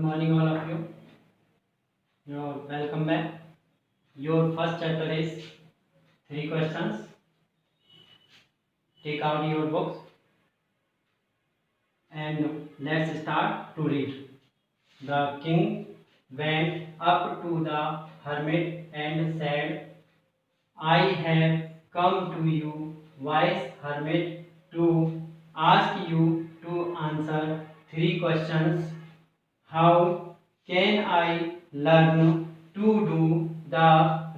morning, all of you. You're welcome back. Your first chapter is 3 questions. Take out your books and let's start to read. The king went up to the hermit and said, I have come to you, wise hermit, to ask you to answer 3 questions. How can I learn to do the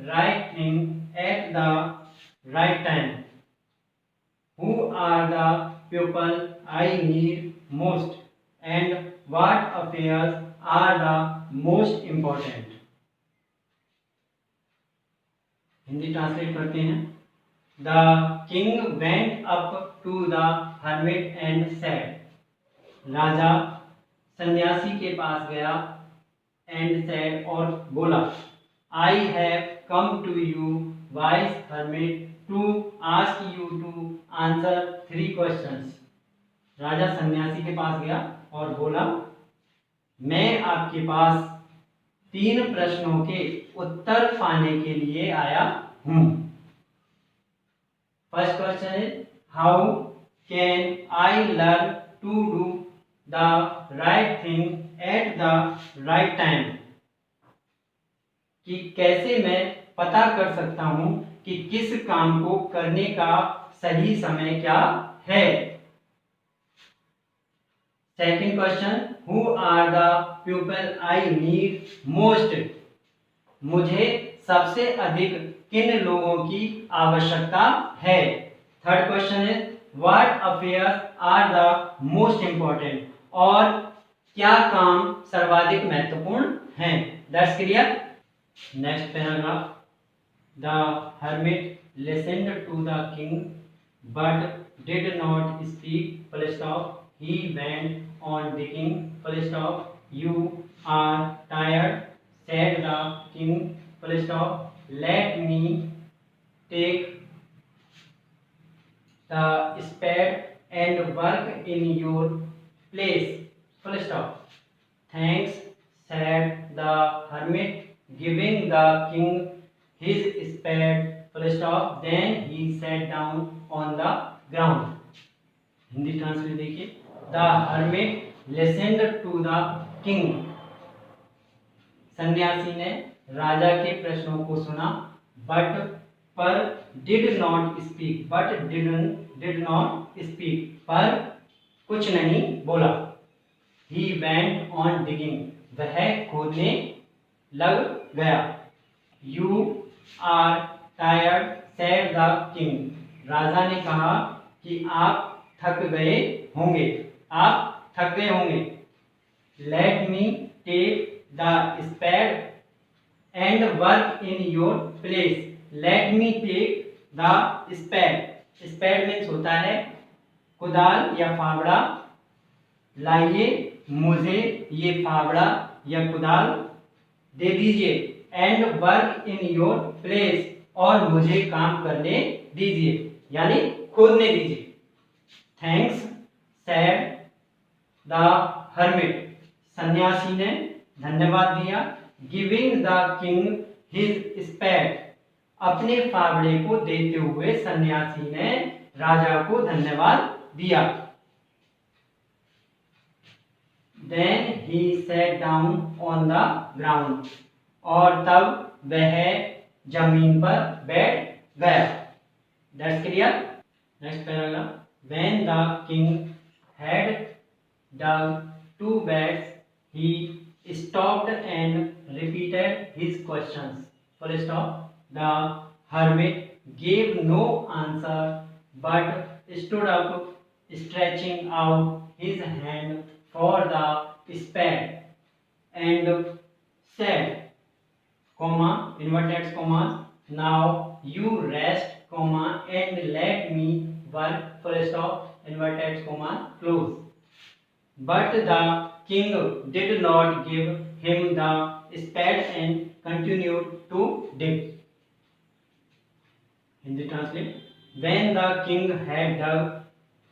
right thing at the right time? Who are the people I need most? And what affairs are the most important? Hindi translate करते हैं. The king went up to the hermit and said. राजा सन्यासी के पास गया and said और बोला, I have come to you, wise hermit, to ask you to answer 3 questions. राजा सन्यासी के पास गया और बोला, मैं आपके पास 3 प्रश्नों के उत्तर पाने के लिए आया हूं. First question is how can I learn to do the right thing at the right time. कि कैसे मैं पता कर सकता हूं कि किस काम को करने का सही समय क्या है. Second question who are the people I need most. मुझे सबसे अधिक किन लोगों की आवश्यकता है. Third question is what affairs are the most important. और क्या काम सर्वाधिक महत्वपूर्ण हैं. That's clear. Next paragraph. The hermit listened to the king but did not speak. Full stop. He went on digging. Full stop. You are tired, said the king. Full stop. Let me take the spade and work in your place. Full stop. Thanks, said the hermit, giving the king his spade. Full stop. Then he sat down on the ground. Hindi translate देखिए. The hermit listened to the king. सन्यासी ने राजा के प्रश्नों को सुना पर did not speak. did not speak. पर कुछ नहीं बोला. He went on digging. वह खोदने लग गया. You are tired, said the king. राजा ने कहा कि आप थक गए होंगे. आप थक गए होंगे. Let me take the spade and work in your place. Let me take the spade. Spade means होता है कुदाल या फावड़ा. लाइए मुझे ये फावड़ा या कुदाल दे दीजिए. And work in your place. और मुझे काम करने दीजिए यानी खोदने दीजिए. Thanks, sad the hermit. सन्यासी ने धन्यवाद दिया. Giving the king his spade. अपने फावड़े को देते हुए सन्यासी ने राजा को धन्यवाद दिया. Then he sat down on the ground. और तब वह जमीन पर बैठ गया. That's clear. Next paragraph. When the king had dug 2 beds, he stopped and repeated his questions. Full stop. The hermit gave no answer but stood up, stretching out his hand for the spade and said, comma, inverted commas, now you rest, comma, and let me work. Full stop. Inverted comma close. But the king did not give him the spade and continued to dig. Hindi translate. When the king had dug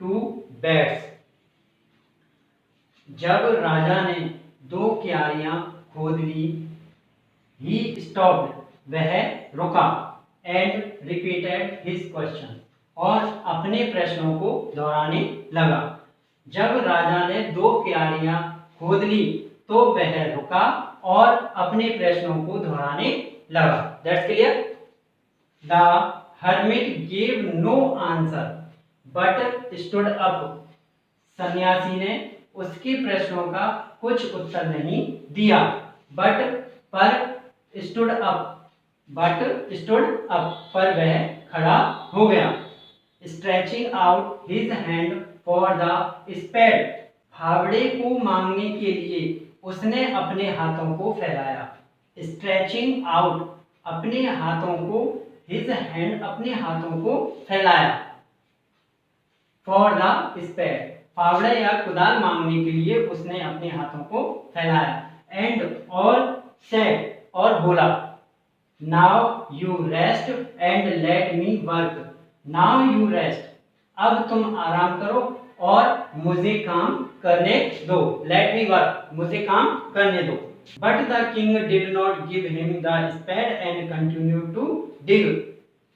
2 beds. जब राजा ने दो क्यारियां खोद ली। He stopped, वह रुका। And repeated his question, और अपने प्रश्नों को दोहराने लगा। जब राजा ने दो क्यारियां खोद ली तो वह रुका और अपने प्रश्नों को दोहराने लगा। That's clear. The hermit gave no answer but stood up, सन्यासी ने उसके प्रश्नों का कुछ उत्तर नहीं दिया, पर स्टूड अप, पर वह खड़ा हो गया। Stretching out his hand for the spade, फावड़े को मांगने के लिए उसने अपने हाथों को फैलाया। स्ट्रेचिंग आउट, अपने हाथों को, हिज हैंड, अपने हाथों को फैलाया। फॉर द स्पेड, फावड़े या कुदाल मांगने के लिए उसने अपने हाथों को फैलाया। एंड और सेड, और बोला, now you rest and let me work, now you rest, अब तुम आराम करो और मुझे काम करने दो। लेट मी वर्क, मुझे काम करने दो। But the king did not give him the spade and continue to dig,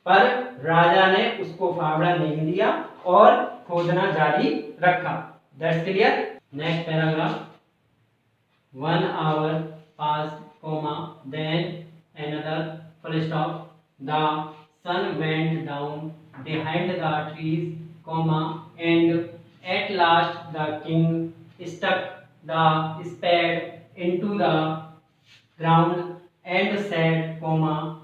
पर राजा ने उसको फावड़ा नहीं दिया और खोदना जारी रखा। That's clear. Next paragraph. 1 hour passed, then another, full stop. The sun went down behind the trees, and at last the king stuck the spade into the ground and said,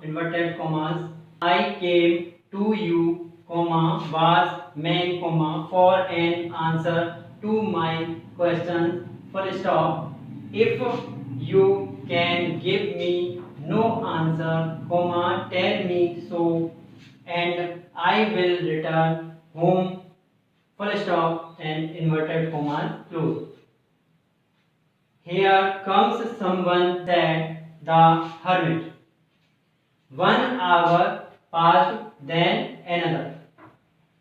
inverted commas, I came to you, was man, for an answer to my question, full stop. If you can give me no answer, tell me so, and I will return home, full stop, and inverted commas close. Here comes someone, said the hermit. 1 hour passed, then another.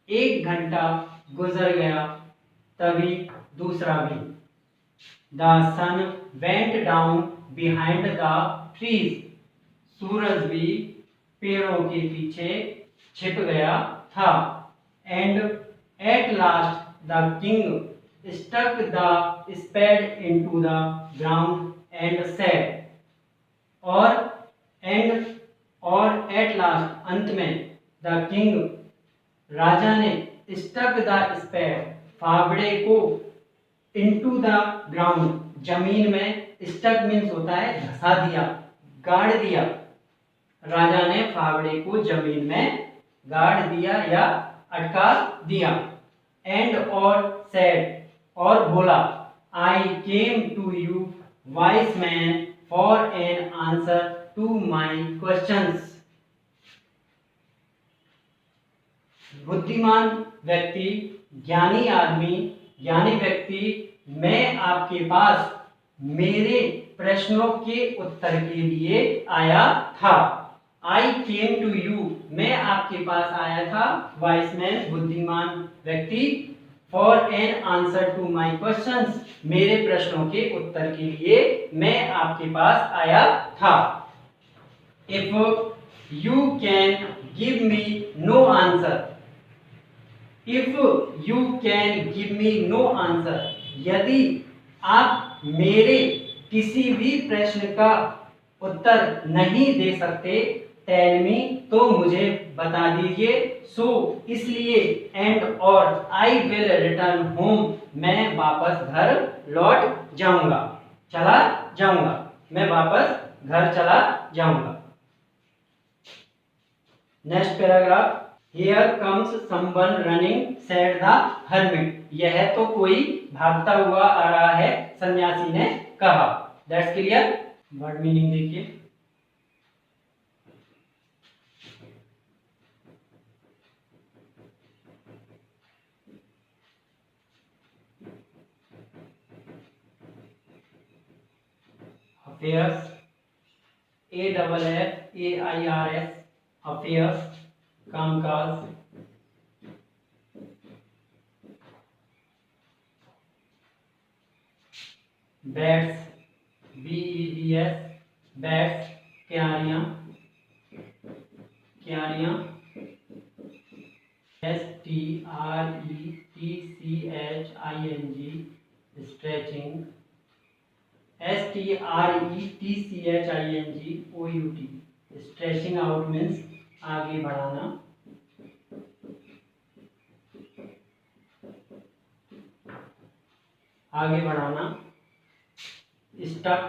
1 घंटा गुजर गया, तभी दूसरा भी। The sun went down behind the trees. सूरज भी पेड़ों के पीछे छिप गया था। And at last the king stuck the spade into the ground and said, और at last, अंत में, the king, राजा ने, stuck the spade, फावड़े को, into the ground, जमीन में, stuck means होता है धसा दिया, गाड़ दिया। राजा ने फावड़े को जमीन में गाड़ दिया या अटका दिया। एंड और said, और बोला, I came to you, wise man, for an answer to my questions. बुद्धिमान व्यक्ति, ज्ञानी आदमी, ज्ञानी व्यक्ति, मैं आपके पास मेरे प्रश्नों के उत्तर के लिए आया था। I came to you, मैं आपके पास आया था। Wise man, बुद्धिमान व्यक्ति, for an answer to my questions, मेरे प्रश्नों के उत्तर के लिए मैं आपके पास आया था। If you can give me no answer, if you can give me no answer, यदि आप मेरे किसी भी प्रश्न का उत्तर नहीं दे सकते, टेल मी, तो मुझे बता दीजिए, सो, इसलिए, एंड और, आई विल रिटर्न होम, मैं वापस घर लौट जाऊंगा, चला जाऊंगा, मैं वापस घर चला जाऊंगा। Next paragraph. Here comes someone running, said the hermit. यह तो कोई भागता हुआ आ रहा है, सन्यासी ने कहा। That's clear? वर्ड मीनिंग देखिए। Affairs, AFFAIRS, affairs, कामकाज। बैट्स, BATS बैट्स क्यारियां STRETCHING stretching STRETCHING OUT stretching out means आगे बढ़ाना। स्टक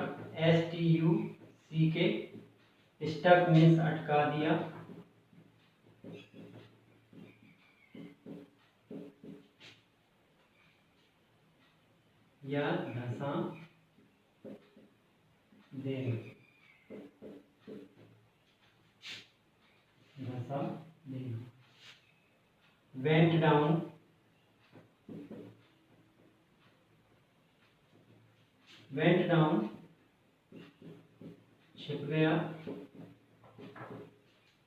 STUCK स्टक मीन्स अटका दिया। या धंसा देना। वेंट डाउन छिप गया।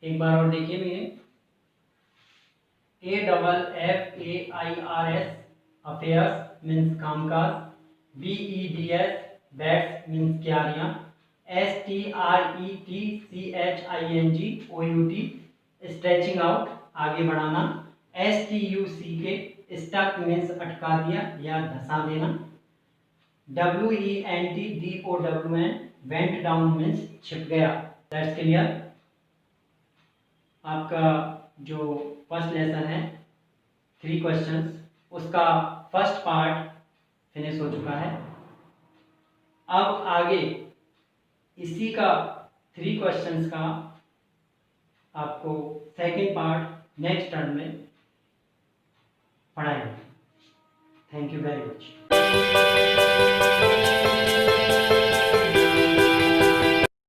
एक बार और देखिए मेरे AFFAIRS अफेयर्स मीन्स कामकाज। BEDS बैट्स मीन्स क्यारियां। STRETCHING OUT स्ट्रेचिंग आउट आगे बढ़ाना। STUCK स्टक मीन्स अटका दिया या धंसा देना। WENTDOWN वेंट डाउन मीन्स छिप गया। That's clear. आपका जो फर्स्ट लेसन है 3 क्वेश्चंस उसका फर्स्ट पार्ट फिनिश हो चुका है। अब आगे इसी का 3 क्वेश्चंस का आपको सेकंड पार्ट नेक्स्ट टर्म में पढ़ाएंगे। Thank you very much.